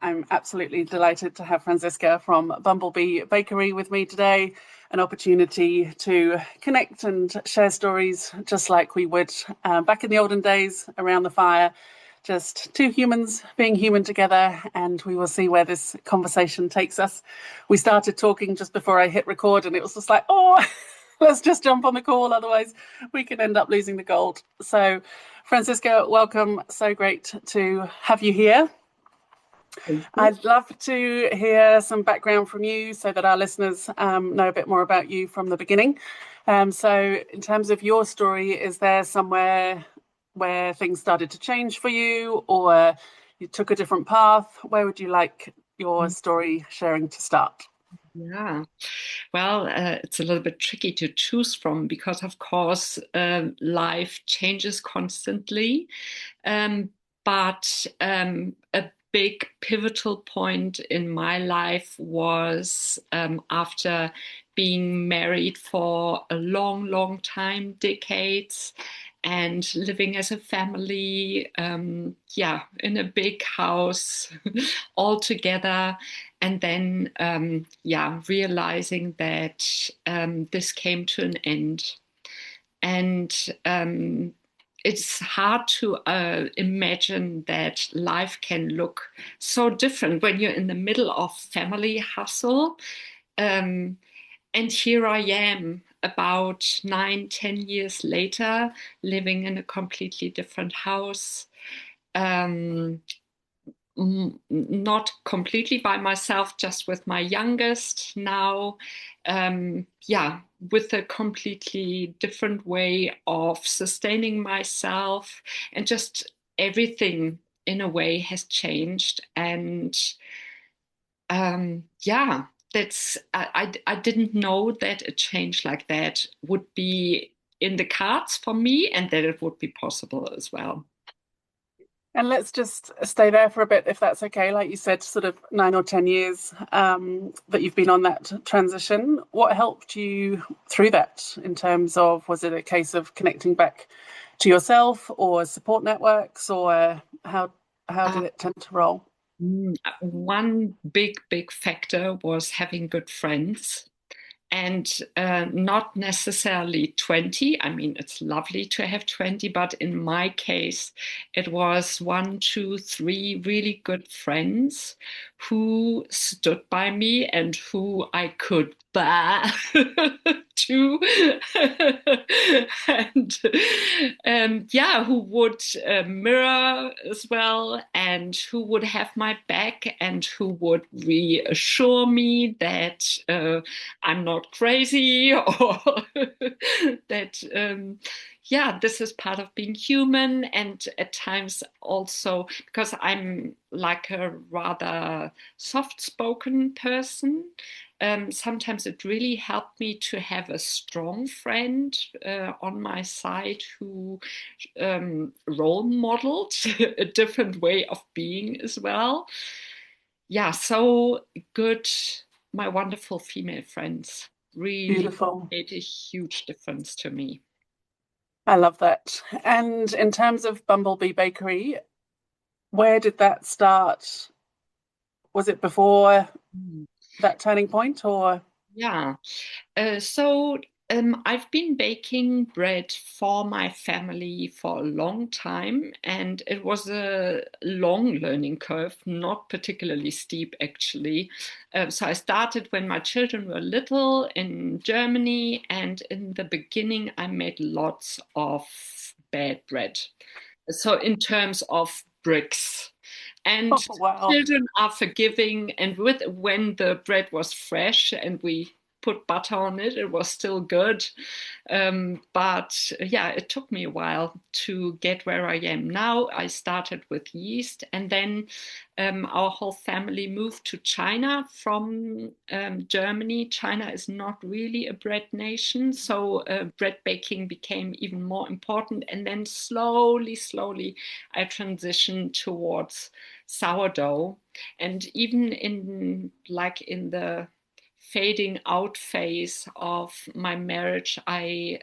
I'm absolutely delighted to have Franziska from Bumblebee Bakery with me today, an opportunity to connect and share stories just like we would back in the olden days around the fire. Just two humans being human together, and we will see where this conversation takes us. We started talking just before I hit record, and it was just like, oh, let's just jump on the call, otherwise we could end up losing the gold. So, Franziska, welcome. So great to have you here. I'd love to hear some background from you so that our listeners know a bit more about you from the beginning. So in terms of your story, is there somewhere where things started to change for you, or you took a different path? Where would you like your story sharing to start? Yeah, well, it's a little bit tricky to choose from because, of course, life changes constantly. But a big pivotal point in my life was after being married for a long, long time, decades, and living as a family, in a big house all together. And then, realizing that this came to an end. And it's hard to imagine that life can look so different when you're in the middle of family hustle. And here I am, about 9, 10 years later, living in a completely different house. Um, Not completely by myself, just with my youngest now. With a completely different way of sustaining myself, and just everything in a way has changed. And I didn't know that a change like that would be in the cards for me, and that it would be possible as well. And let's just stay there for a bit, if that's okay. Like you said, sort of 9 or 10 years that you've been on that transition. What helped you through that in terms of, was it a case of connecting back to yourself or support networks, or how did it tend to roll? One big factor was having good friends, and not necessarily 20. I mean, it's lovely to have 20, but in my case, it was one, two, three really good friends who stood by me and who I could bear to. And who would mirror as well, and who would have my back, and who would reassure me that I'm not crazy, or that this is part of being human. And at times also, because I'm like a rather soft-spoken person, sometimes it really helped me to have a strong friend on my side who role modeled a different way of being as well. Yeah, so good. My wonderful female friends really Beautiful. made a huge difference to me. I love that. And in terms of Bumblebee Bakery, where did that start? Was it before Mm. that turning point, or? Yeah. So I've been baking bread for my family for a long time, and it was a long learning curve, not particularly steep, actually. So I started when my children were little in Germany, and in the beginning, I made lots of bad bread. So, in terms of bricks. And Oh, wow. children are forgiving, and when the bread was fresh and we put butter on it, it was still good. But it took me a while to get where I am now. I started with yeast, and then our whole family moved to China from Germany. China is not really a bread nation, so bread baking became even more important. And then slowly, I transitioned towards sourdough. And even in the fading out phase of my marriage, I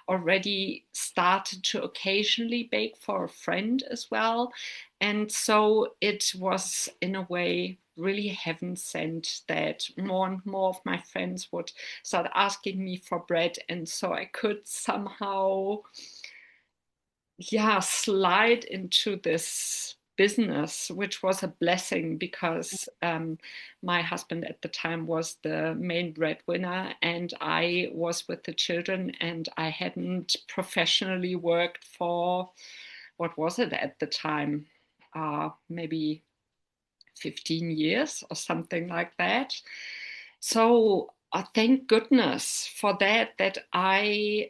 already started to occasionally bake for a friend as well. And so it was, in a way, really heaven sent that more and more of my friends would start asking me for bread. And so I could somehow, yeah, slide into this business, which was a blessing because my husband at the time was the main breadwinner and I was with the children, and I hadn't professionally worked for, what was it at the time? Maybe 15 years or something like that. So thank goodness for that, that I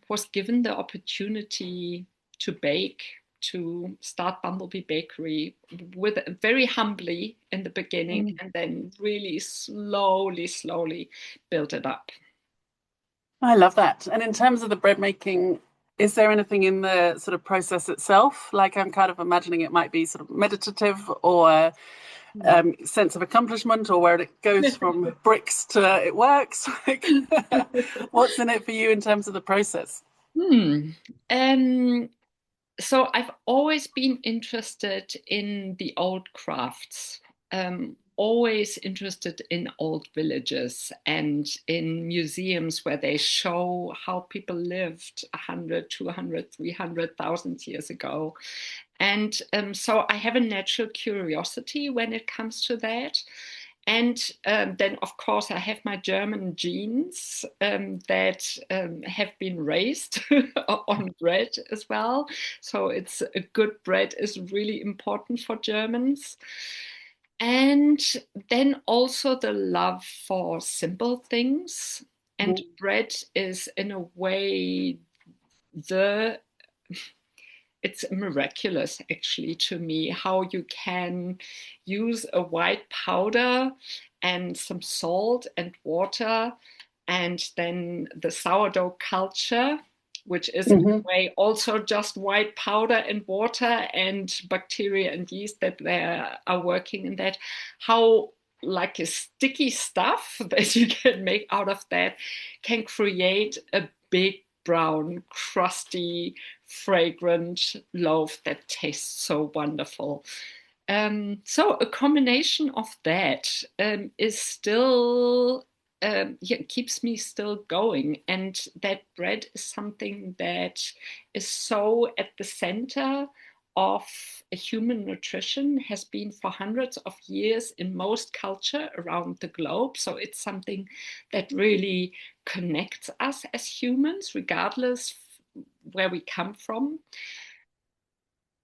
was given the opportunity to bake, to start Bumblebee Bakery with very humbly in the beginning, and then really slowly build it up. I love that. And in terms of the bread making, is there anything in the sort of process itself? Like I'm kind of imagining it might be sort of meditative or sense of accomplishment, or where it goes from bricks to it works. Like, what's in it for you in terms of the process? Um, so I've always been interested in the old crafts, always interested in old villages and in museums where they show how people lived 100, 200, 300,000 years ago. And so I have a natural curiosity when it comes to that. And then, of course, I have my German genes that have been raised on bread as well. So it's a good bread is really important for Germans. And then also the love for simple things. And bread is, in a way, the it's miraculous actually to me how you can use a white powder and some salt and water, and then the sourdough culture, which is in a way also just white powder and water and bacteria and yeast that they are working in that, how like a sticky stuff that you can make out of that can create a big brown crusty fragrant loaf that tastes so wonderful. So a combination of that is still yeah, keeps me still going, and that bread is something that is so at the center of human nutrition, has been for hundreds of years in most culture around the globe. So it's something that really connects us as humans, regardless where we come from.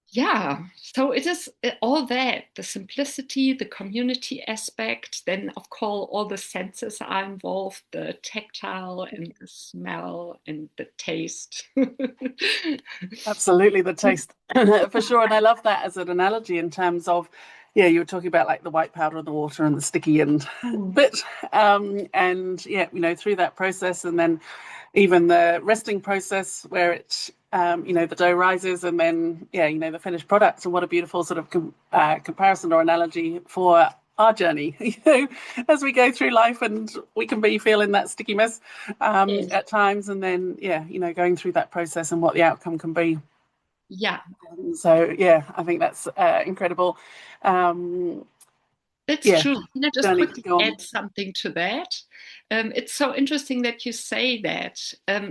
Yeah, so it is all that, the simplicity, the community aspect, then of course all the senses are involved, the tactile and the smell and the taste. Absolutely, the taste for sure. And I love that as an analogy in terms of, yeah, you were talking about like the white powder and the water and the sticky and bit. And yeah, through that process and then even the resting process where it's, the dough rises and then, yeah, the finished product. And what a beautiful sort of comparison or analogy for our journey, as we go through life, and we can be feeling that sticky mess Yes. at times, and then yeah, going through that process and what the outcome can be. Yeah, So yeah, I think that's incredible. that's Yeah, true. Can I just journey to quickly go on. add something to that? It's so interesting that you say that.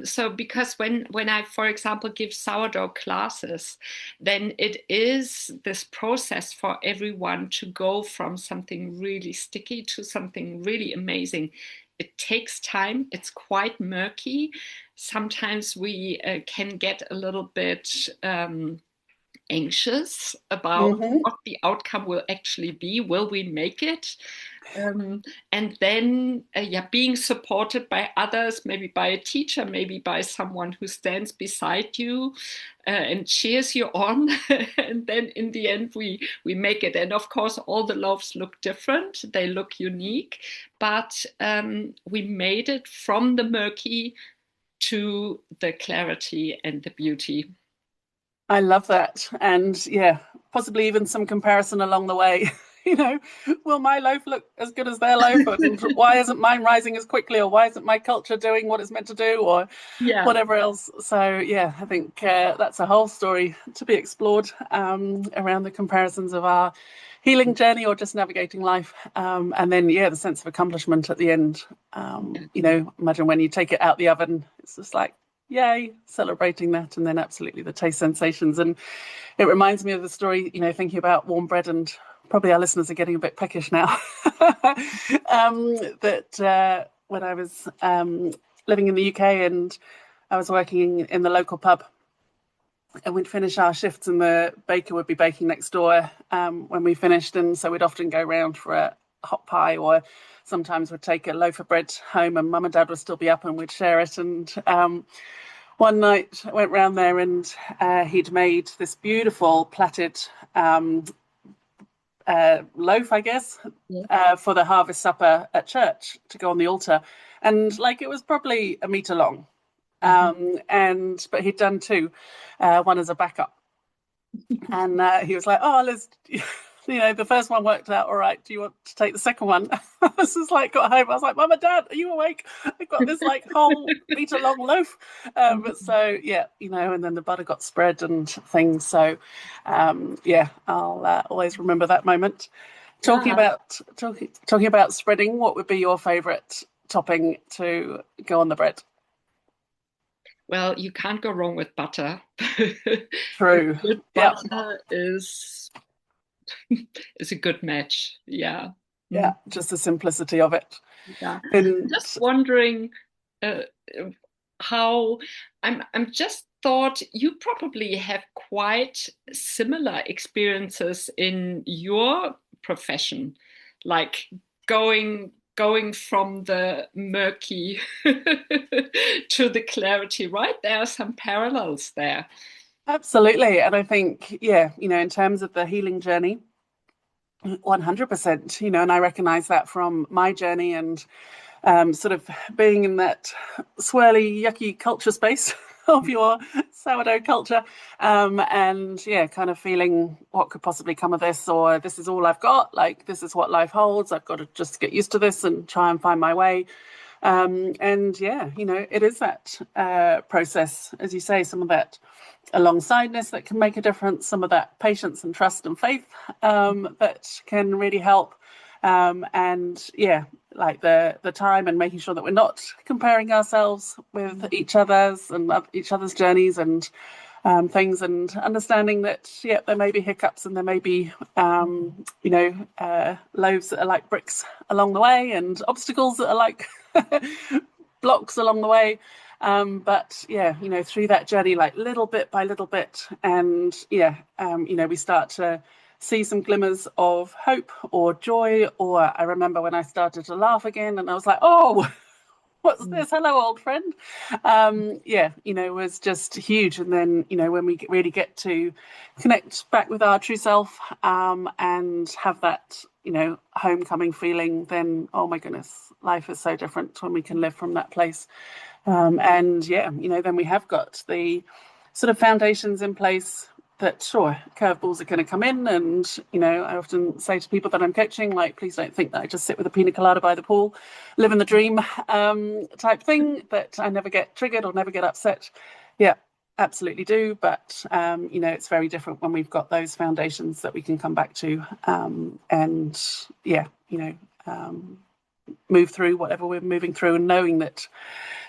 So because when I, for example, give sourdough classes, then it is this process for everyone to go from something really sticky to something really amazing. It takes time. It's quite murky. Sometimes we can get a little bit anxious about Mm-hmm. what the outcome will actually be. Will we make it? Um, and then, yeah, being supported by others, maybe by a teacher, maybe by someone who stands beside you and cheers you on. And then in the end, we make it. And of course, all the loaves look different. They look unique, but we made it from the murky to the clarity and the beauty. I love that, and yeah, possibly even some comparison along the way. will my loaf look as good as their loaf? And why isn't mine rising as quickly? Or why isn't my culture doing what it's meant to do? Or Yeah. whatever else. So, yeah, I think that's a whole story to be explored around the comparisons of our healing journey or just navigating life. And then, yeah, the sense of accomplishment at the end. Imagine when you take it out the oven, it's just like, yay, celebrating that. And then absolutely the taste sensations. And it reminds me of the story, thinking about warm bread, and probably our listeners are getting a bit peckish now. That when I was living in the UK and I was working in the local pub, and we'd finish our shifts and the baker would be baking next door when we finished. And so we'd often go round for a hot pie, or sometimes we'd take a loaf of bread home and mum and dad would still be up and we'd share it. And one night I went round there and he'd made this beautiful plaited loaf, I guess, for the harvest supper at church to go on the altar. And like, it was probably a metre long. But he'd done two, one as a backup. And he was like, oh, let's, the first one worked out all right. Do you want to take the second one? I was just like, got home. I was like, Mum and Dad, are you awake? I've got this like whole metre long loaf. So, yeah, and then the butter got spread and things. So, I'll always remember that moment. Talking about spreading, what would be your favourite topping to go on the bread? Well, you can't go wrong with butter. True. Butter is a good match. Yeah. Yeah, just the simplicity of it. Yeah. Just wondering how I'm just thought you probably have quite similar experiences in your profession, like going from the murky to the clarity, right? There are some parallels there. Absolutely. And I think, in terms of the healing journey, 100%, and I recognize that from my journey and sort of being in that swirly, yucky culture space of your sourdough culture, and kind of feeling what could possibly come of this, or this is all I've got, like this is what life holds, I've got to just get used to this and try and find my way. It is that process, as you say, some of that alongsideness that can make a difference, some of that patience and trust and faith that can really help. Like the time and making sure that we're not comparing ourselves with each other's and each other's journeys and things, and understanding that there may be hiccups and there may be loaves that are like bricks along the way and obstacles that are like blocks along the way, but through that journey, like little bit by little bit, and we start to see some glimmers of hope or joy. Or I remember when I started to laugh again and I was like, oh, what's this? Hello, old friend. It was just huge. And then, when we really get to connect back with our true self and have that, homecoming feeling, then, oh my goodness, life is so different when we can live from that place. Then we have got the sort of foundations in place that, sure, curveballs are going to come in. And, I often say to people that I'm coaching, like, please don't think that I just sit with a pina colada by the pool, living the dream type thing, that I never get triggered or never get upset. Yeah, absolutely do. But, it's very different when we've got those foundations that we can come back to move through whatever we're moving through, and knowing that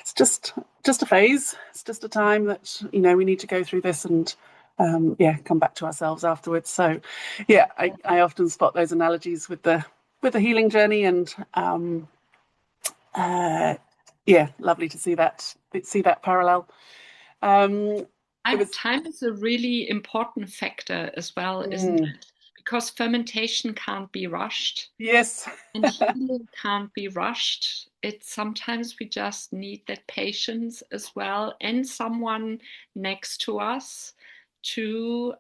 it's just a phase. It's just a time that, we need to go through this and come back to ourselves afterwards. So I often spot those analogies with the healing journey, and lovely to see that parallel. Time is a really important factor as well, isn't it? Because fermentation can't be rushed. Yes. And healing can't be rushed. Sometimes we just need that patience as well, and someone next to us to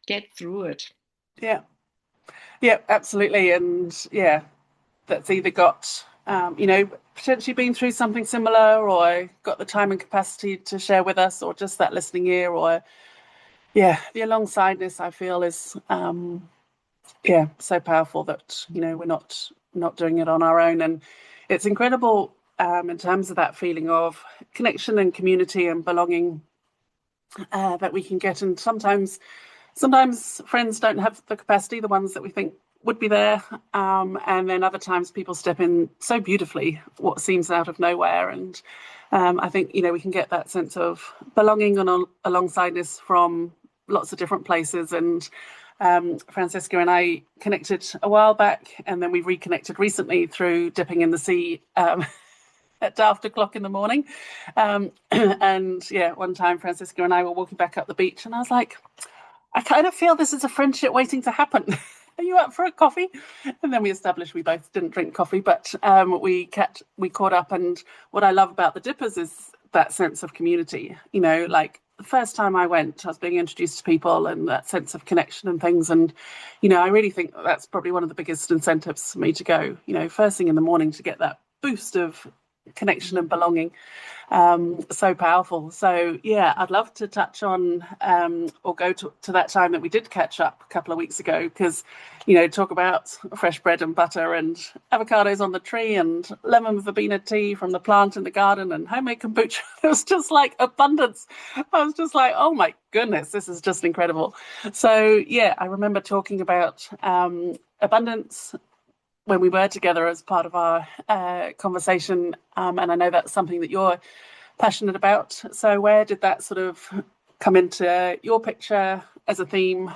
get through it. Yeah, absolutely. And that's either got potentially been through something similar, or got the time and capacity to share with us, or just that listening ear, or the alongsideness, I feel, is Yeah, so powerful that, we're not doing it on our own. And it's incredible in terms of that feeling of connection and community and belonging that we can get. And sometimes friends don't have the capacity, the ones that we think would be there. And then other times people step in so beautifully, what seems out of nowhere. And I think, we can get that sense of belonging and alongsideness from lots of different places. And Franziska and I connected a while back, and then we reconnected recently through dipping in the sea at daft o'clock in the morning. And yeah, one time Franziska and I were walking back up the beach, and I was like, I kind of feel this is a friendship waiting to happen. Are you up for a coffee? And then we established we both didn't drink coffee, but we caught up. And what I love about the Dippers is that sense of community. Like the first time I went, I was being introduced to people and that sense of connection and things. And I really think that's probably one of the biggest incentives for me to go. First thing in the morning to get that boost of connection and belonging. So powerful. So yeah, I'd love to touch on or go to that time that we did catch up a couple of weeks ago, because talk about fresh bread and butter and avocados on the tree and lemon verbena tea from the plant in the garden and homemade kombucha. It was just like abundance. I was just like, oh my goodness, this is just incredible. So yeah, I remember talking about abundance when we were together as part of our conversation. And I know that's something that you're passionate about. So where did that sort of come into your picture as a theme?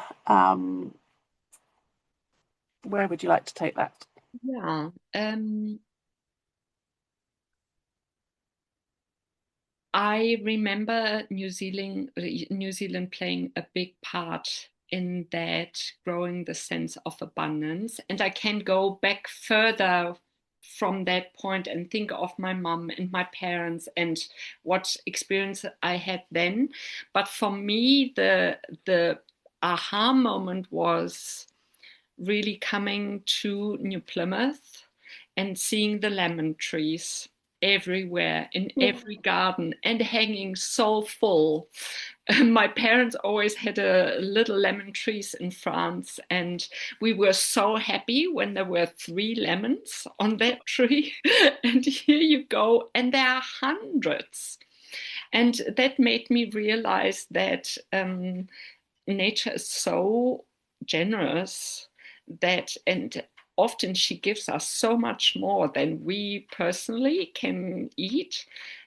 Where would you like to take that? Yeah. I remember New Zealand playing a big part in that, growing the sense of abundance. And I can go back further from that point and think of my mom and my parents and what experience I had then. But for me, the aha moment was really coming to New Plymouth and seeing the lemon trees everywhere in every garden and hanging so full. My parents always had a little lemon trees in France, and we were so happy when there were 3 lemons on that tree. And here you go, and there are hundreds. And that made me realize that nature is so generous, that, and often she gives us so much more than we personally can eat.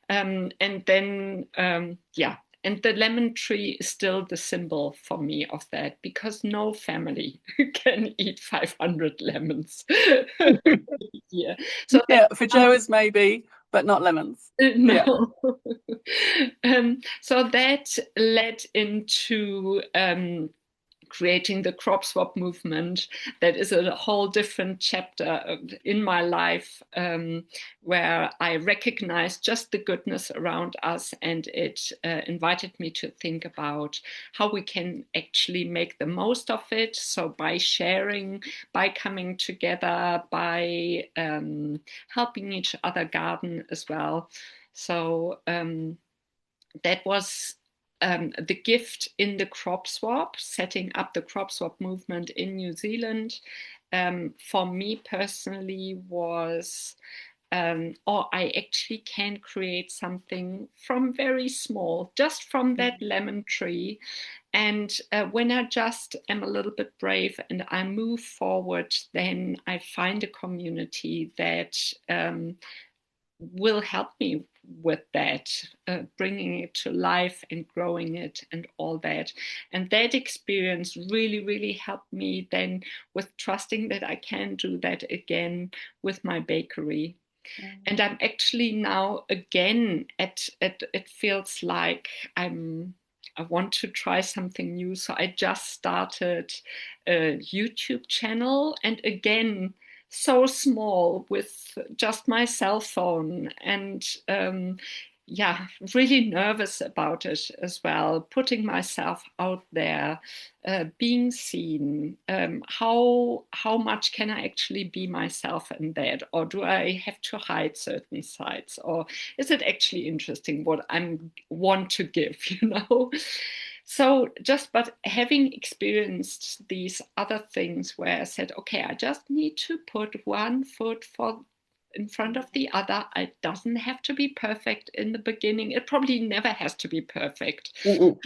And then yeah, and the lemon tree is still the symbol for me of that, because no family can eat 500 lemons. Yeah, so Yeah, for Joe's maybe, but not lemons. Yeah. no. So that led into creating the crop swap movement. That is a whole different chapter in my life, where I recognized just the goodness around us, and it invited me to think about how we can actually make the most of it. So by sharing, by coming together, by helping each other garden as well. So that was the gift in the crop swap, setting up the crop swap movement in New Zealand. For me personally was, or I actually can create something from very small, just from that lemon tree. And when I just am a little bit brave and I move forward, then I find a community that will help me with that, bringing it to life and growing it and all that. And that experience really, really helped me then with trusting that I can do that again with my bakery. And I'm actually now again at it feels like I want to try something new. So I just started a YouTube channel, and again, so small, with just my cell phone, and yeah, really nervous about it as well, putting myself out there, being seen. How much can I actually be myself in that, or do I have to hide certain sides, or is it actually interesting what I want to give? So just, but having experienced these other things where I said, okay, I just need to put one foot for in front of the other. It doesn't have to be perfect in the beginning. It probably never has to be perfect. Mm-mm.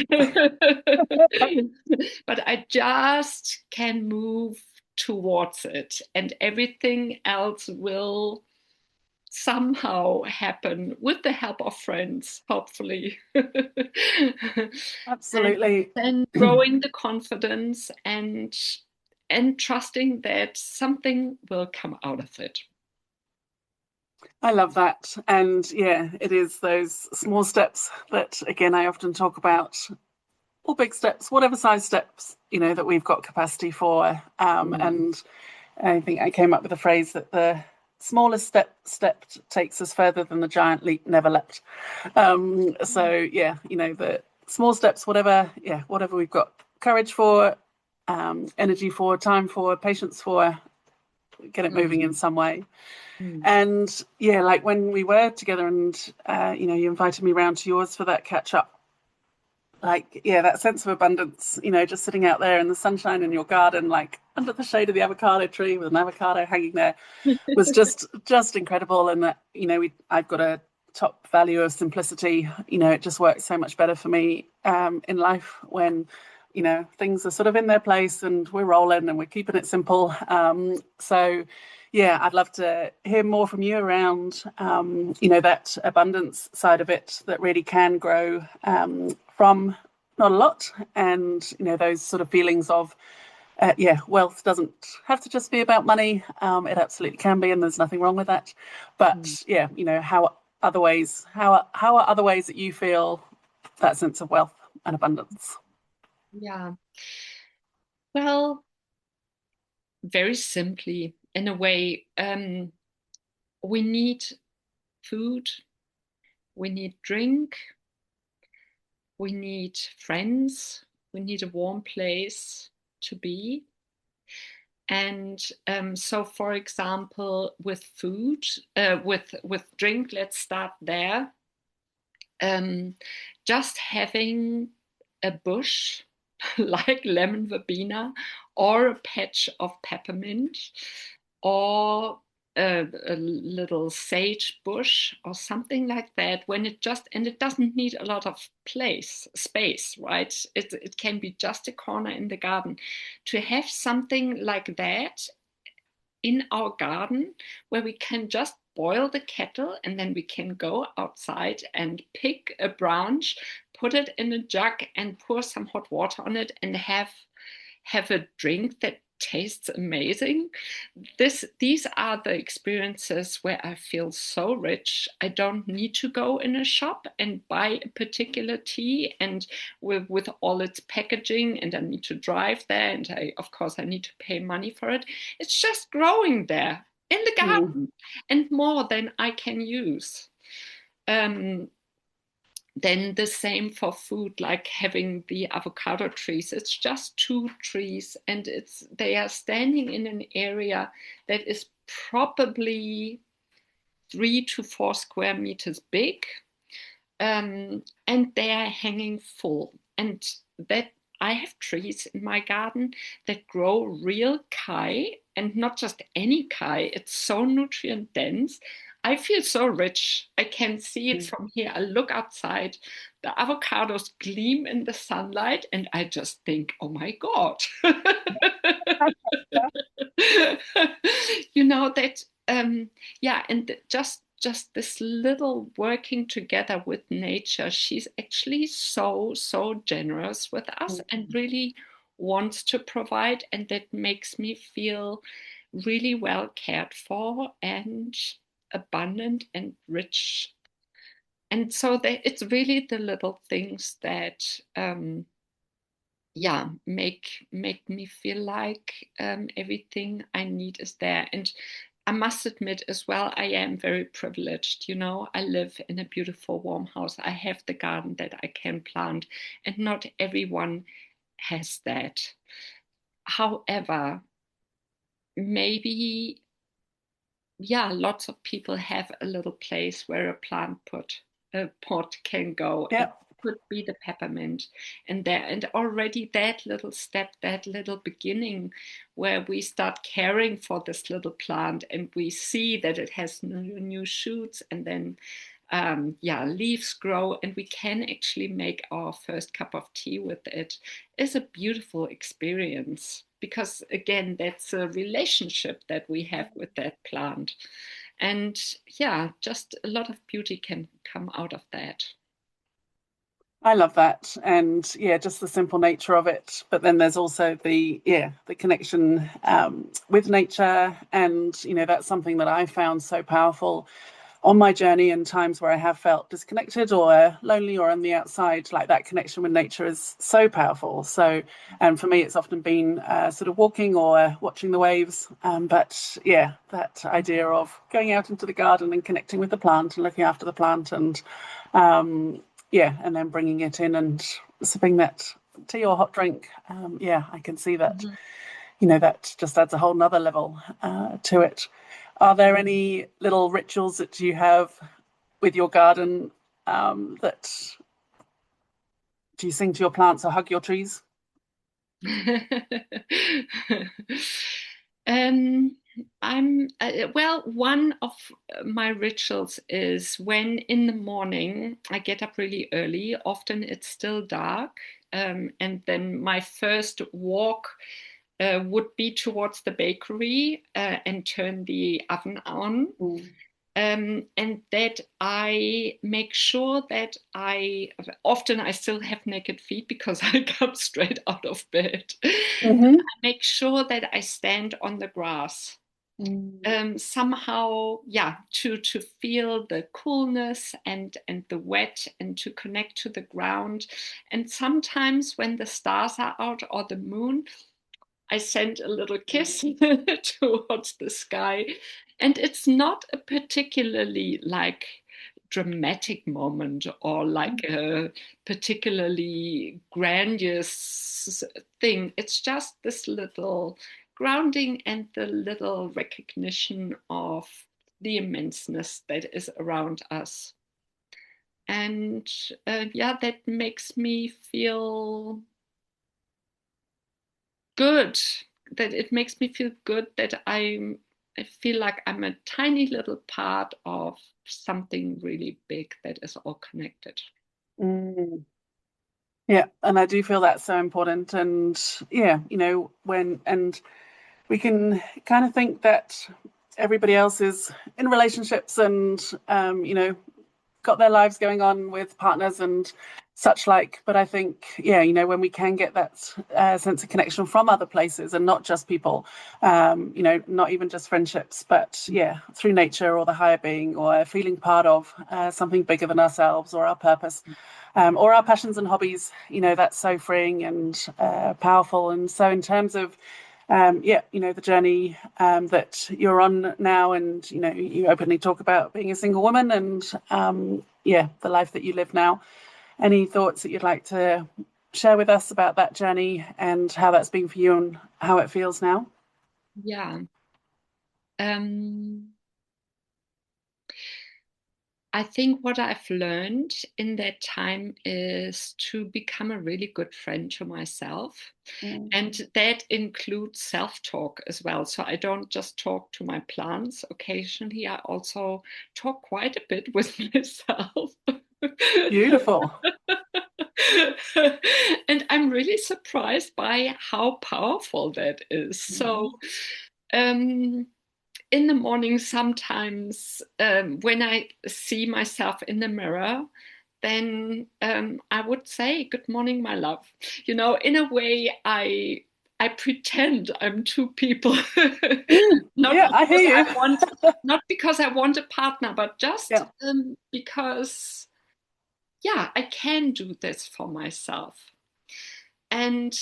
But I just can move towards it, and everything else will somehow happen with the help of friends, hopefully. And Absolutely. then growing the confidence and trusting that something will come out of it. I love that. And yeah, it is those small steps that, again, I often talk about, or big steps, whatever size steps, that we've got capacity for. Mm. And I think I came up with a phrase that the smallest step takes us further than the giant leap never leapt. So yeah, the small steps, whatever we've got courage for, energy for, time for, patience for, get it moving in Mm. some way. Mm. And yeah, like when we were together and, you invited me round to yours for that catch up, like, yeah, that sense of abundance, just sitting out there in the sunshine in your garden, like under the shade of the avocado tree with an avocado hanging there was just incredible. And that, I've got a top value of simplicity. It just works so much better for me in life when, things are sort of in their place and we're rolling and we're keeping it simple. So yeah, I'd love to hear more from you around, that abundance side of it that really can grow from not a lot, and those sort of feelings of wealth doesn't have to just be about money. It absolutely can be, and there's nothing wrong with that. Mm. But yeah, how are other ways that you feel that sense of wealth and abundance? Yeah. Well, very simply, in a way, we need food, we need drink, we need friends, we need a warm place to be. And so, for example, with food, with drink, let's start there. Um, just having a bush like lemon verbena, or a patch of peppermint, or a little sage bush or something like that, when it doesn't need a lot of space, right? It can be just a corner in the garden. To have something like that in our garden, where we can just boil the kettle and then we can go outside and pick a branch, put it in a jug and pour some hot water on it, and have a drink that tastes amazing. These are the experiences where I feel so rich. I don't need to go in a shop and buy a particular tea and with all its packaging, and I need to drive there, and of course I need to pay money for it. It's just growing there in the Mm. garden, and more than I can use. Um, then the same for food, like having the avocado trees. It's just two trees, and they are standing in an area that is probably 3 to 4 square meters big, and they are hanging full. And that I have trees in my garden that grow real kai, and not just any kai. It's so nutrient dense. I feel so rich. I can see it from here. I look outside, the avocados gleam in the sunlight, and I just think, oh my God. That yeah, and just this little working together with nature. She's actually so generous with us and really wants to provide, and that makes me feel really well cared for and abundant and rich. And so it's really the little things that make me feel like everything I need is there. And I must admit as well, I am very privileged. I live in a beautiful warm house. I have the garden that I can plant, and not everyone has that. However, maybe, yeah, lots of people have a little place where a pot can go. Yeah. could be the peppermint. And already that little step, that little beginning where we start caring for this little plant and we see that it has new shoots, and then leaves grow, and we can actually make our first cup of tea with it, is a beautiful experience, because again, that's a relationship that we have with that plant. And yeah, just a lot of beauty can come out of that. I love that. And yeah, just the simple nature of it. But then there's also the connection with nature. And, that's something that I found so powerful on my journey, and times where I have felt disconnected or lonely or on the outside. Like, that connection with nature is so powerful. So, and for me, it's often been sort of walking or watching the waves. But yeah, that idea of going out into the garden and connecting with the plant and looking after the plant, and and then bringing it in and sipping that tea or hot drink. I can see that. That just adds a whole nother level to it. Are there any little rituals that you have with your garden, that do you sing to your plants or hug your trees? um, well, one of my rituals is when in the morning I get up really early. Often it's still dark, and then my first walk would be towards the bakery and turn the oven on. Mm. And that I make sure that often I still have naked feet because I come straight out of bed. Mm-hmm. I make sure that I stand on the grass. Mm. Somehow, yeah, to feel the coolness and the wet, and to connect to the ground. And sometimes when the stars are out or the moon, I send a little kiss towards the sky. And it's not a particularly like dramatic moment or like a particularly grandiose thing. It's just this little grounding and the little recognition of the immenseness that is around us. And that makes me feel good, that it makes me feel good that I feel like I'm a tiny little part of something really big that is all connected. Mm. Yeah, and I do feel that's so important. And yeah, and we can kind of think that everybody else is in relationships and got their lives going on with partners and such like. But I think, when we can get that sense of connection from other places and not just people, not even just friendships, but through nature or the higher being, or feeling part of something bigger than ourselves or our purpose, or our passions and hobbies, that's so freeing and powerful. And so in terms of the journey that you're on now, and you openly talk about being a single woman, and the life that you live now. Any thoughts that you'd like to share with us about that journey and how that's been for you and how it feels now? Yeah. Um, I think what I've learned in that time is to become a really good friend to myself. Mm. And that includes self talk as well. So I don't just talk to my plants. Occasionally, I also talk quite a bit with myself. Beautiful. And I'm really surprised by how powerful that is. So, um, in the morning, sometimes when I see myself in the mirror, then I would say, "Good morning, my love." In a way, I pretend I'm two people, not Yeah, I hear because I you. want, not because I want a partner, but just Yeah. because, yeah, I can do this for myself. And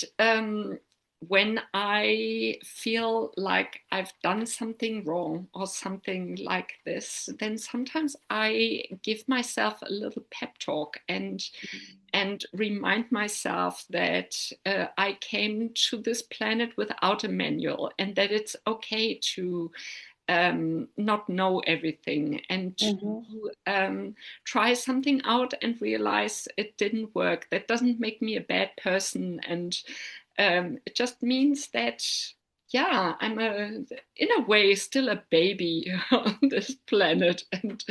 when I feel like I've done something wrong or something like this, then sometimes I give myself a little pep talk and remind myself that I came to this planet without a manual, and that it's okay to not know everything, and to Mhm. try something out and realize it didn't work. That doesn't make me a bad person, and it just means that, yeah, I'm in a way still a baby on this planet, and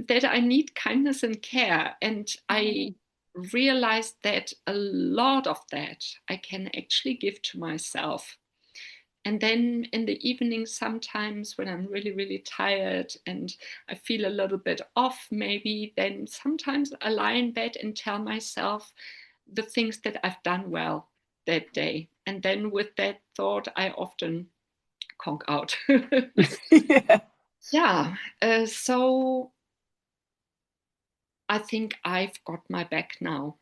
that I need kindness and care. And I realized that a lot of that I can actually give to myself. And then in the evening, sometimes when I'm really, really tired and I feel a little bit off, maybe, then sometimes I lie in bed and tell myself the things that I've done well that day. And then with that thought, I often conk out. Yeah. Yeah. So I think I've got my back now,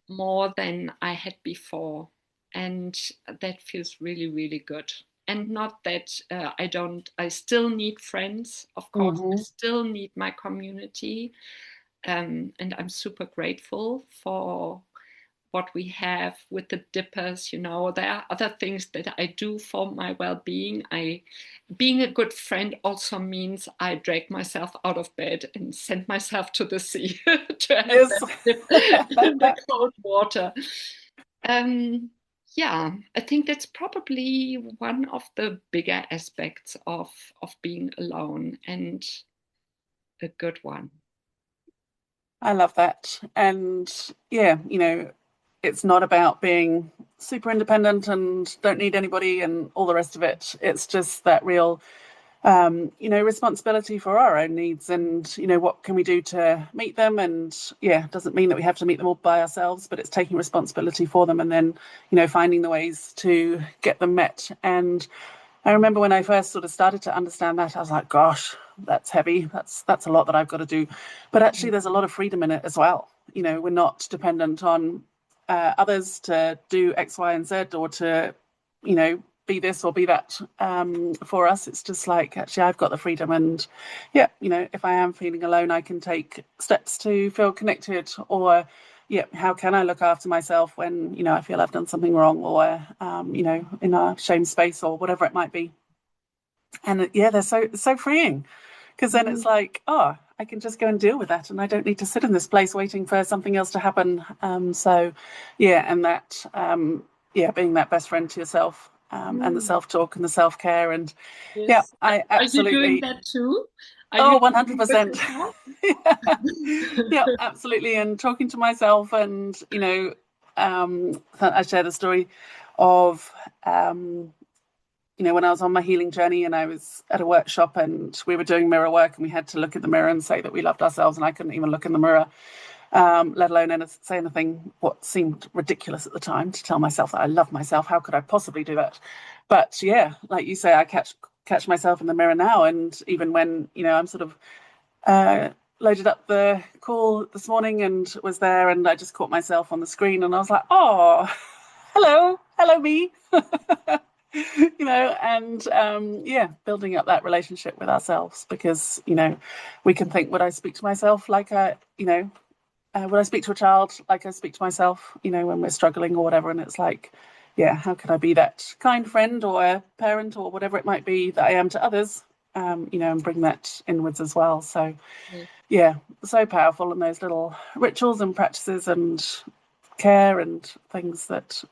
more than I had before. And that feels really, really good. And not that I still need friends, of course, I Mhm. still need my community. And I'm super grateful for what we have with the dippers. There are other things that I do for my well-being. Being a good friend also means I drag myself out of bed and send myself to the sea to have Yes. that dip in the cold water. um, yeah, I think that's probably one of the bigger aspects of being alone, and a good one. I love that. And yeah, it's not about being super independent and don't need anybody and all the rest of it. It's just that real, responsibility for our own needs and, what can we do to meet them? And yeah, it doesn't mean that we have to meet them all by ourselves, but it's taking responsibility for them and then, finding the ways to get them met. And I remember when I first sort of started to understand that, I was like, gosh, that's heavy. That's a lot that I've got to do. But actually, there's a lot of freedom in it as well. We're not dependent on others to do X, Y, and Z or to, be this or be that for us. It's just like, actually, I've got the freedom. And yeah, if I am feeling alone, I can take steps to feel connected or yeah, how can I look after myself when, I feel I've done something wrong or, in a shame space or whatever it might be. And yeah, they're so freeing because then it's like, oh, I can just go and deal with that and I don't need to sit in this place waiting for something else to happen. So yeah, and that, yeah, being that best friend to yourself and the Mm, self-talk and the self-care. And yeah, yes. I Are you doing absolutely, that too? Are you oh, doing it with 100%. yourself? Yeah. Yeah, absolutely. And talking to myself and, I share the story of, when I was on my healing journey and I was at a workshop and we were doing mirror work and we had to look in the mirror and say that we loved ourselves and I couldn't even look in the mirror, let alone say anything what seemed ridiculous at the time to tell myself that I love myself. How could I possibly do that? But yeah, like you say, I catch myself in the mirror now, and even when I'm sort of uh, loaded up the call this morning and was there, and I just caught myself on the screen, and I was like, "Oh, hello, me." And yeah, building up that relationship with ourselves because we can think, would I speak to myself like would I speak to a child like I speak to myself? When we're struggling or whatever, and it's like, yeah, how can I be that kind friend or a parent or whatever it might be that I am to others? And bring that inwards as well. So Yes. yeah, so powerful in those little rituals and practices and care and things that,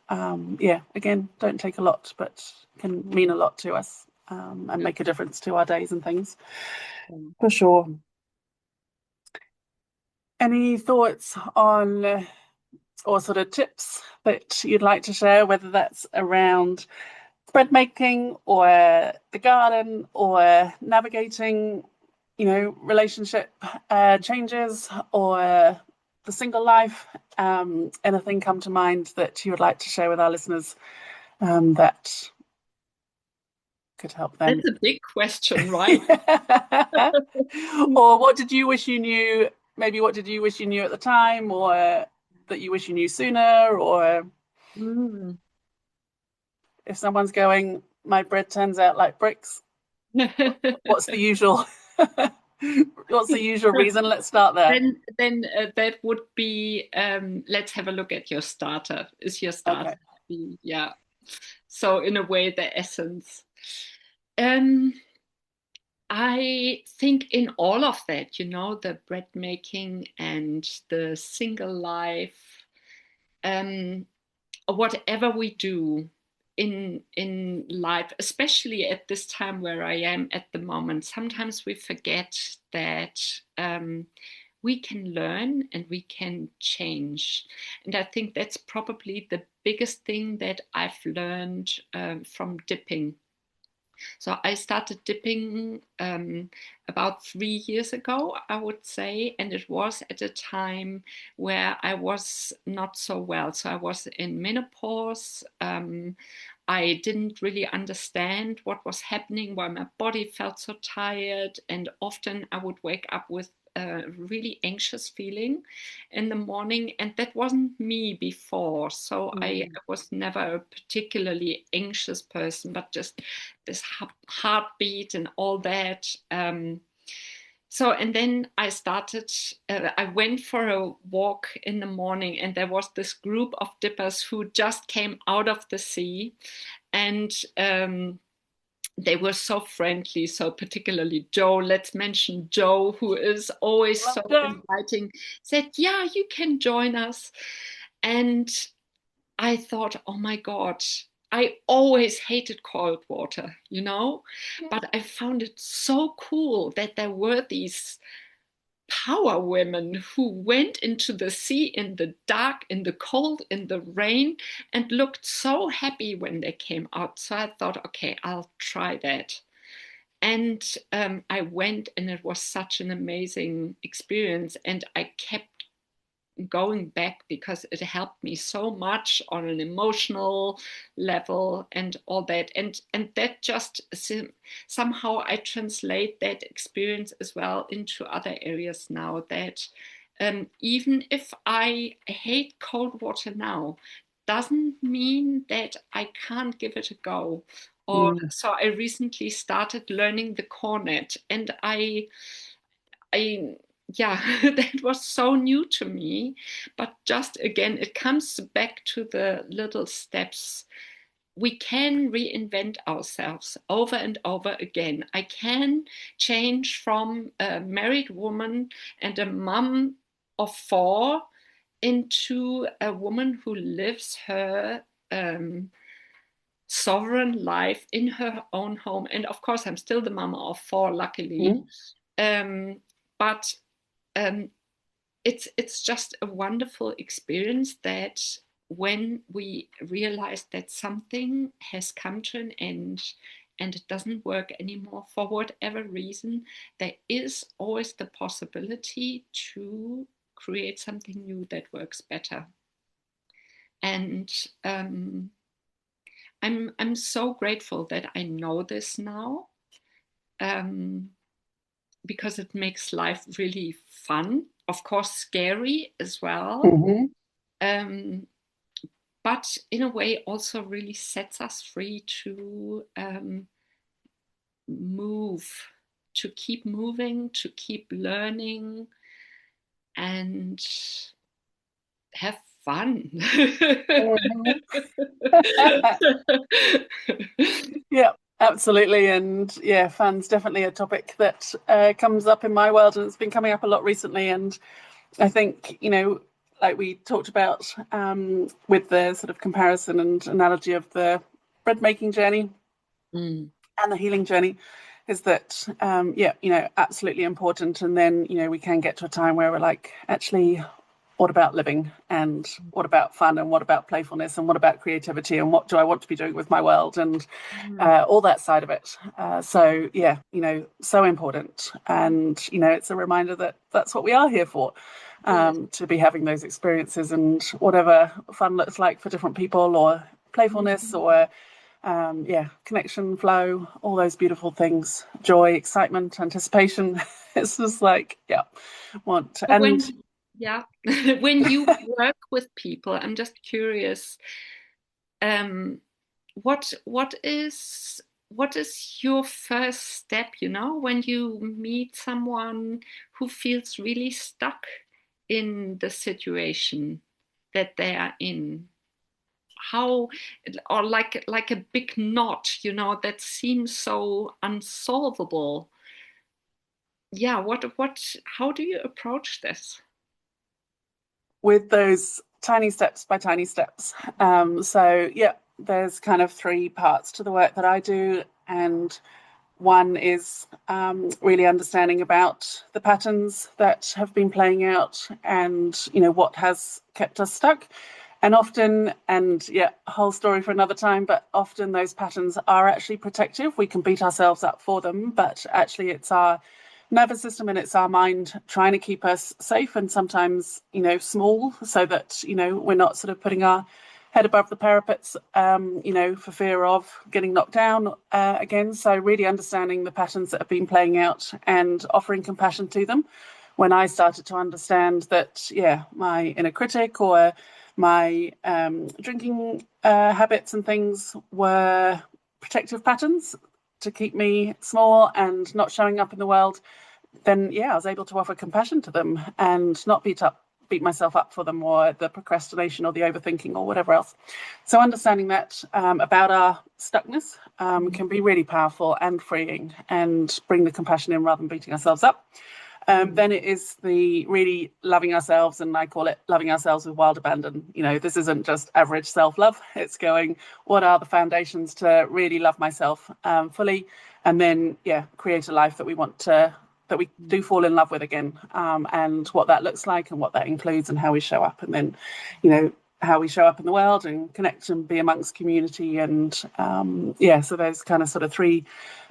yeah, again, don't take a lot, but can mean a lot to us and Yeah. make a difference to our days and things, Um, for sure. Any thoughts on or sort of tips that you'd like to share, whether that's around bread making or the garden or navigating, relationship changes or the single life? Anything come to mind that you would like to share with our listeners that could help them? That's a big question, right? Or what did you wish you knew? Maybe what did you wish you knew at the time, or that you wish you knew sooner? Or Mm. if someone's going, my bread turns out like bricks, what's the usual? What's the usual reason? Let's start there. Then that would be, let's have a look at your starter. Is your starter Okay. happy? Yeah. So in a way, the essence. Um, I think in all of that, the bread making and the single life, um, whatever we do in life, especially at this time where I am at the moment, sometimes we forget that we can learn and we can change. And I think that's probably the biggest thing that I've learned from dipping. So I started dipping about 3 years ago, I would say, and it was at a time where I was not so well. So I was in menopause. I didn't really understand what was happening, why my body felt so tired, and often I would wake up with a really anxious feeling in the morning, and that wasn't me before. So I Mm. was never a particularly anxious person, but just this heartbeat and all that. So, and then I went for a walk in the morning, and there was this group of dippers who just came out of the sea. And they were so friendly. So, particularly Joe, let's mention Joe, who is always Love so that. inviting, said, "Yeah, you can join us." And I thought, oh my God, I always hated cold water, but I found it so cool that there were these power women who went into the sea in the dark, in the cold, in the rain, and looked so happy when they came out. So I thought, okay, I'll try that. And I went, and it was such an amazing experience. And I kept going back because it helped me so much on an emotional level and all that. And that just somehow I translate that experience as well into other areas now, that even if I hate cold water now, doesn't mean that I can't give it a go. Or Mm. so I recently started learning the cornet, and I yeah, that was so new to me. But just again, it comes back to the little steps. We can reinvent ourselves over and over again. I can change from a married woman and a mom of four into a woman who lives her sovereign life in her own home. And of course, I'm still the mama of four, luckily. Mm. Um, but um, it's just a wonderful experience that when we realize that something has come to an end and it doesn't work anymore for whatever reason, there is always the possibility to create something new that works better. And I'm so grateful that I know this now, um, because it makes life really fun. Of course, scary as well. Mhm. Um, but in a way also really sets us free to move, to keep moving, to keep learning, and have fun. Mhm. Yeah, absolutely. And yeah, fun's definitely a topic that comes up in my world, and it's been coming up a lot recently. And I think, like we talked about with the sort of comparison and analogy of the bread making journey Mm. and the healing journey, is that, yeah, absolutely important. And then, we can get to a time where we're like, actually, what about living, and what about fun, and what about playfulness, and what about creativity, and what do I want to be doing with my world, and Mm. all that side of it. So yeah, so important. And it's a reminder that that's what we are here for, Yes. to be having those experiences, and whatever fun looks like for different people, or playfulness, or yeah, connection, flow, all those beautiful things, joy, excitement, anticipation. It's just like, yeah, want to, So and when, yeah, when you work with people, I'm just curious, um, what is your first step, when you meet someone who feels really stuck in the situation that they are in? how, or like a big knot, you know, that seems so unsolvable. Yeah, how do you approach this? With those tiny steps by tiny steps. So yeah, there's kind of three parts to the work that I do, and one is really understanding about the patterns that have been playing out, and what has kept us stuck. And often, and yeah, whole story for another time, but often those patterns are actually protective. We can beat ourselves up for them, but actually it's our nervous system and it's our mind trying to keep us safe, and sometimes small, so that we're not sort of putting our head above the parapets, for fear of getting knocked down again. So really understanding the patterns that have been playing out and offering compassion to them. When I started to understand that, yeah, my inner critic or my drinking habits and things were protective patterns to keep me small and not showing up in the world, then yeah, I was able to offer compassion to them and not beat myself up for them, or the procrastination or the overthinking or whatever else. So understanding that about our stuckness can be really powerful and freeing, and bring the compassion in rather than beating ourselves up. Then it is the really loving ourselves, and I call it loving ourselves with wild abandon. This isn't just average self-love. It's going, what are the foundations to really love myself fully, and then, yeah, create a life that we do fall in love with again, and what that looks like and what that includes and how we show up, and then, how we show up in the world and connect and be amongst community. And so there's kind of sort of three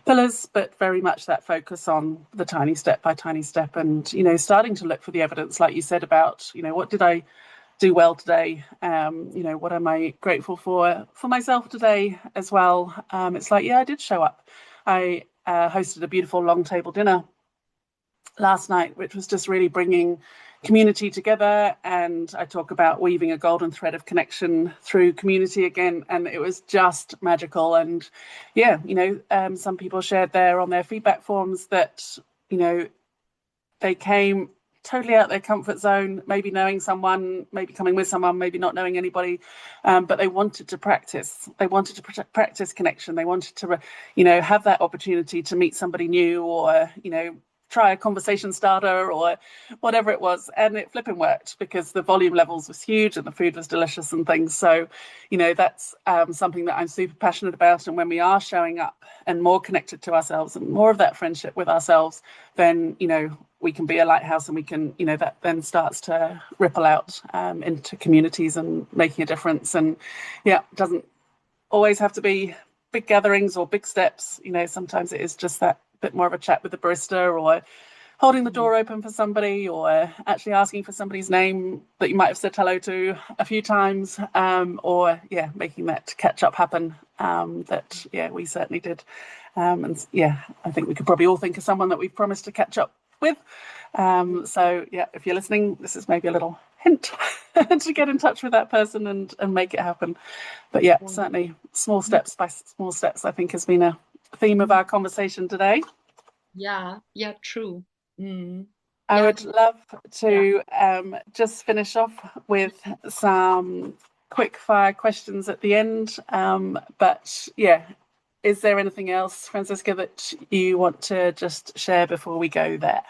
pillars, but very much that focus on the tiny step by tiny step, and starting to look for the evidence, like you said, about what did I do well today, what am I grateful for myself today as well. It's like, yeah, I did show up. I hosted a beautiful long table dinner last night, which was just really bringing community together, and I talk about weaving a golden thread of connection through community again, and it was just magical. And yeah, some people shared there on their feedback forms that they came totally out their comfort zone, maybe knowing someone, maybe coming with someone, maybe not knowing anybody, but they wanted to practice. They wanted to practice connection. They wanted to have that opportunity to meet somebody new, or try a conversation starter or whatever it was, and it flipping worked because the volume levels was huge and the food was delicious and things. So that's something that I'm super passionate about. And when we are showing up and more connected to ourselves and more of that friendship with ourselves, then we can be a lighthouse, and we can that then starts to ripple out into communities and making a difference. And yeah, it doesn't always have to be big gatherings or big steps. Sometimes it is just that bit more of a chat with the barista, or holding the door open for somebody, or actually asking for somebody's name that you might have said hello to a few times, or yeah, making that catch up happen. That yeah, we certainly did. And yeah, I think we could probably all think of someone that we've promised to catch up with. So yeah, if you're listening, this is maybe a little hint to get in touch with that person and make it happen. But yeah, certainly small steps by small steps, I think, has been a theme of our conversation today. Yeah, true. I would love to just finish off with some quick fire questions at the end. But yeah, is there anything else, Franziska, that you want to just share before we go there?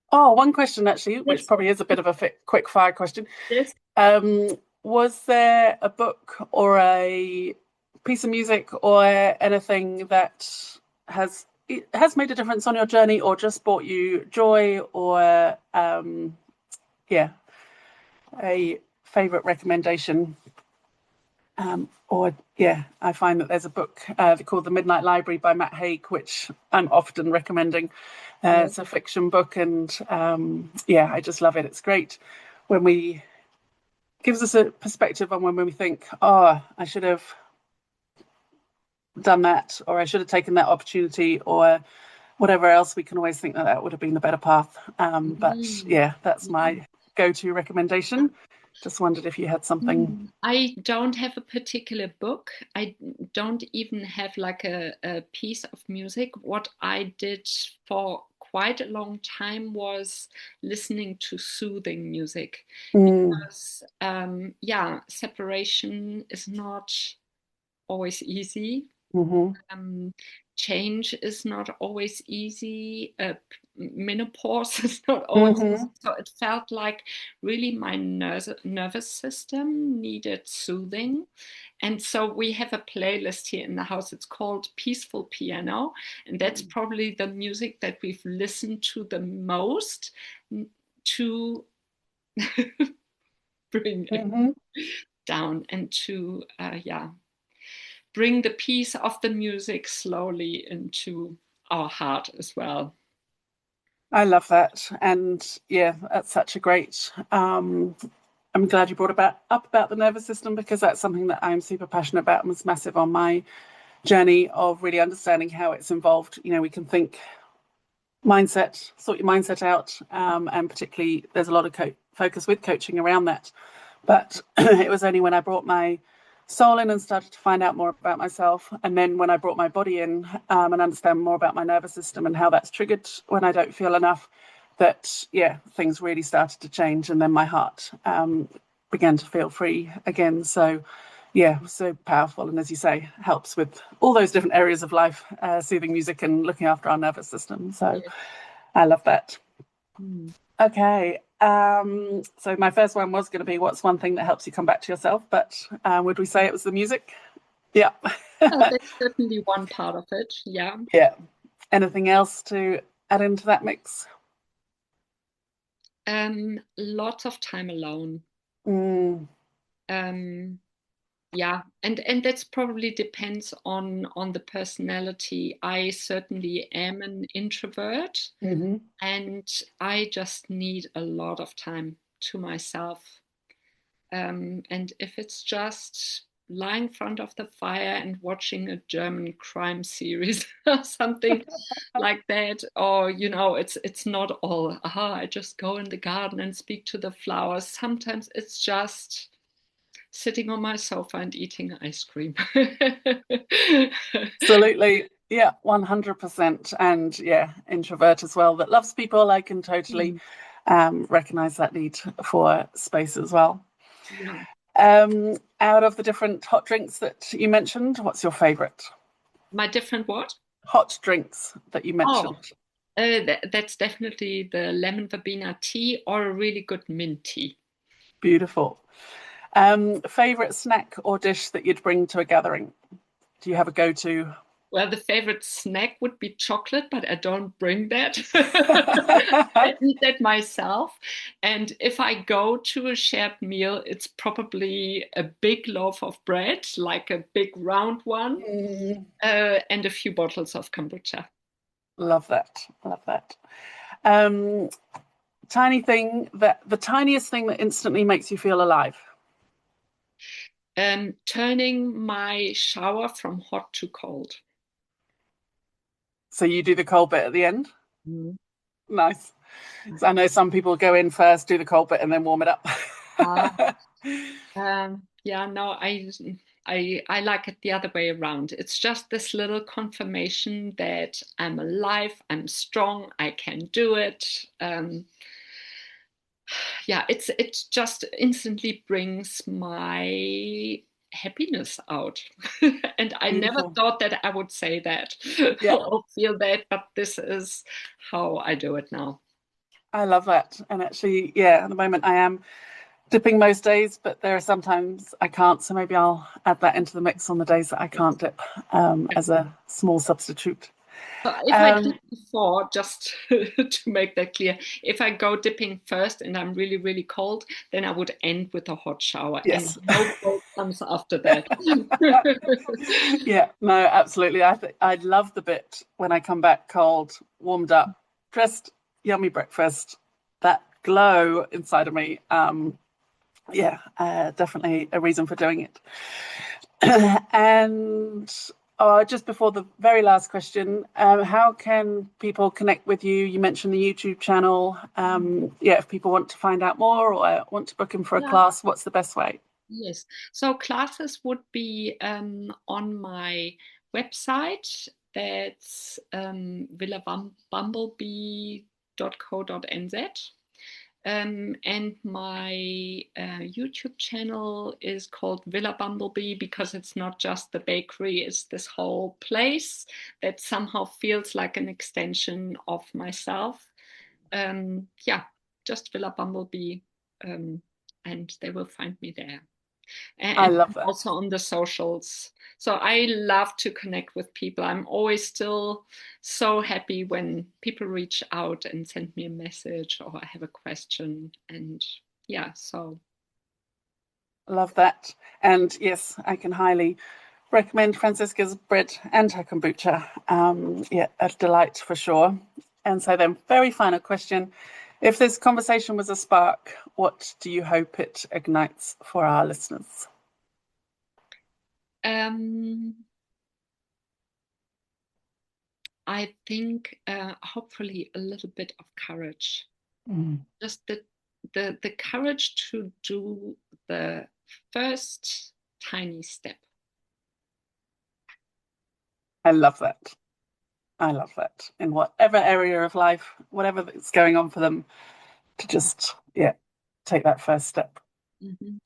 Oh, one question actually, which probably is a bit of a quick fire question. Yes. Was there a book or a piece of music or anything that has made a difference on your journey, or just brought you joy, or a favorite recommendation? Or yeah, I find that there's a book called The Midnight Library by Matt Haig, which I'm often recommending. It's a fiction book, and I just love it. It's great when we gives us a perspective on when we think, oh, I should have done that, or I should have taken that opportunity, or whatever else. We can always think that would have been the better path. But yeah, that's my go-to recommendation. Just wondered if you had something. I don't have a particular book. I don't even have like a piece of music. What I did for quite a long time was listening to soothing music Mm, because, yeah, separation is not always easy. hmm um, Change is not always easy. Menopause is not always easy. hmm So it felt like really my nervous system needed soothing. And so we have a playlist here in the house. It's called Peaceful Piano. And that's probably the music that we've listened to the most to bring it hmm down and to, yeah, bring the piece of the music slowly into our heart as well. I love that. And yeah, that's such a great I'm glad you brought up about the nervous system because that's something that I'm super passionate about and was massive on my journey of really understanding how it's involved. You know, we can think mindset, sort your mindset out, and particularly there's a lot of focus with coaching around that. But it was only when I brought my soul in and started to find out more about myself, and then when I brought my body in and understand more about my nervous system and how that's triggered when I don't feel enough, that yeah, things really started to change, and then my heart began to feel free again. So yeah, so powerful, and as you say, helps with all those different areas of life, soothing music and looking after our nervous system. So Yes. I love that. Mm. Okay. So my first one was going to be what's one thing that helps you come back to yourself, but would we say it was the music? Yeah. Oh, that's certainly one part of it. Yeah. Yeah. Anything else to add into that mix? Lots of time alone. Mm, Um, yeah, and that's probably depends on the personality. I certainly am an introvert, hmm and I just need a lot of time to myself. And if it's just lying in front of the fire and watching a German crime series or something like that, or it's not all, I just go in the garden and speak to the flowers. Sometimes it's just sitting on my sofa and eating ice cream. Absolutely. Yeah, 100%. And yeah, introvert as well that loves people. I can totally recognize that need for space as well. Yeah. Out of the different hot drinks that you mentioned, what's your favorite? My different what? Hot drinks that you Oh, mentioned. that's definitely the lemon verbena tea or a really good mint tea. Beautiful. Favorite snack or dish that you'd bring to a gathering? Do you have a go-to? Well, the favorite snack would be chocolate, but I don't bring that. I eat that myself. And if I go to a shared meal, it's probably a big loaf of bread, like a big round one, Mm, and a few bottles of kombucha. love that. Love that. Um, the tiniest thing that instantly makes you feel alive. Turning my shower from hot to cold. So you do the cold bit at the end. Mm. Nice. So I know some people go in first, do the cold bit, and then warm it up. Ah, yeah, no, I like it the other way around. It's just this little confirmation that I'm alive, I'm strong, I can do it. Yeah, it just instantly brings my happiness out. And I never Beautiful. thought that I would say that Yeah, or feel that, but this is how I do it now. I love that. And actually, yeah, at the moment I am dipping most days, but there are sometimes I can't. So maybe I'll add that into the mix on the days that I can't dip as a small substitute. So if I Um, dip before, just to make that clear, if I go dipping first and I'm really, really cold, then I would end with a hot shower and yes. no cold comes after that. Yeah, no, absolutely. I love the bit when I come back cold, warmed up, dressed, yummy breakfast, that glow inside of me. Yeah, definitely a reason for doing it. And Just before the very last question, how can people connect with you? You mentioned the YouTube channel. Yeah, if people want to find out more or want to book in for a Yeah. class, what's the best way? Yes. So classes would be on my website. That's villabumblebee.co.nz. And my YouTube channel is called Villa Bumblebee because it's not just the bakery, it's this whole place that somehow feels like an extension of myself. Yeah, just Villa Bumblebee, and they will find me there. I And love that. also on the socials. So I love to connect with people. I'm always still so happy when people reach out and send me a message or I have a question. And yeah, so. Love that. And yes, I can highly recommend Franziska's bread and her kombucha. Yeah, a delight for sure. And so then, very final question. If this conversation was a spark, what do you hope it ignites for our listeners? I think hopefully a little bit of courage. Just the courage to do the first tiny step. I love that. I love that. In whatever area of life, whatever is going on for them, to just, yeah, take that first step. Mm-hmm.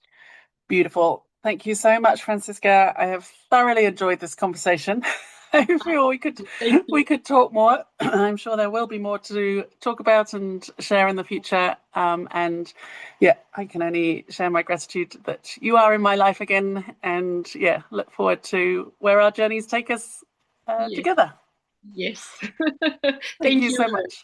Beautiful. Thank you so much, Franziska. I have thoroughly enjoyed this conversation. I feel we could talk more. I'm sure there will be more to talk about and share in the future. And yeah, I can only share my gratitude that you are in my life again. And yeah, look forward to where our journeys take us Yes. together. Yes. Thank Thank you you. so much.